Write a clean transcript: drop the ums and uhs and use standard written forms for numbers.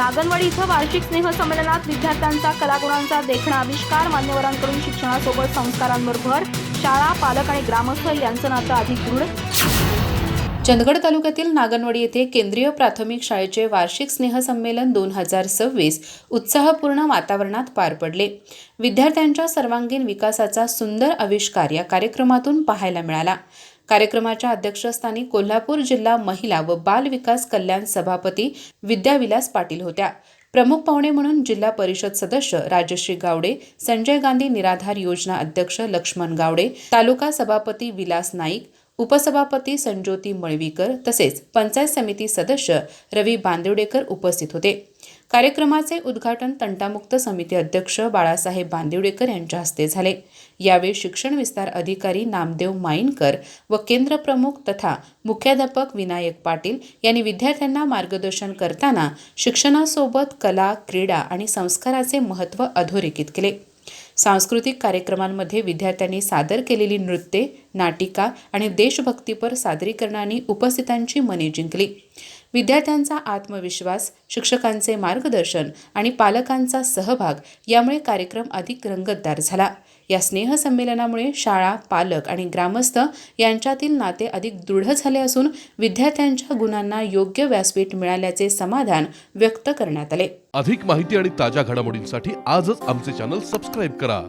नागनवाडी इथं वार्षिक स्नेहसंमेलनात विद्यार्थ्यांचा कलागुणांचा देखणा आविष्कार, मान्यवरांकडून शिक्षणासोबत संस्कारांवर भर, शाळा, पालक आणि ग्रामस्थ यांचं नातं अधिक दृढ। चंदगड तालुक्यातील नागनवाडी येथे केंद्रीय प्राथमिक शाळेचे वार्षिक स्नेहसंमेलन 2026 उत्साहपूर्ण वातावरणात पार पडले। विद्यार्थ्यांच्या सर्वांगीण विकासाचा सुंदर आविष्कार या कार्यक्रमातून पाहायला मिळाला। कार्यक्रमाच्या अध्यक्षस्थानी कोल्हापूर जिल्हा महिला व बाल विकास कल्याण सभापती विद्याविलास पाटील होत्या। प्रमुख पाहुणे म्हणून जिल्हा परिषद सदस्य राजश्री गावडे, संजय गांधी निराधार योजना अध्यक्ष लक्ष्मण गावडे, तालुका सभापती विलास नाईक, उपसभापती संज्योती मळवीकर तसेच पंचायत समिती सदस्य रवी बांदिवडेकर उपस्थित होते। कार्यक्रमाचे उद्घाटन तंटामुक्त समिती अध्यक्ष बाळासाहेब बांदिवडेकर यांच्या हस्ते झाले। यावेळी शिक्षण विस्तार अधिकारी नामदेव माईनकर व केंद्र प्रमुख तथा मुख्याध्यापक विनायक पाटील यांनी विद्यार्थ्यांना मार्गदर्शन करताना शिक्षणासोबत कला, क्रीडा आणि संस्काराचे महत्त्व अधोरेखित केले। सांस्कृतिक कार्यक्रमांमध्ये विद्यार्थ्यांनी सादर केलेली नृत्ये, नाटिका आणि देशभक्तीपर सादरीकरणांनी उपस्थितांची मने जिंकली। विद्यार्थ्यांचा आत्मविश्वास, शिक्षकांचे मार्गदर्शन आणि पालकांचा सहभाग यामुळे कार्यक्रम अधिक रंगतदार झाला। या स्नेहसंमेलनामुळे शाळा, पालक आणि ग्रामस्थ यांच्यातील नाते अधिक दृढ झाले असून विद्यार्थ्यांच्या गुणांना योग्य व्यासपीठ मिळाल्याचे समाधान व्यक्त करण्यात आले। अधिक माहिती आणि ताज्या घडामोडींसाठी आजच आमचे चॅनल सबस्क्राइब करा।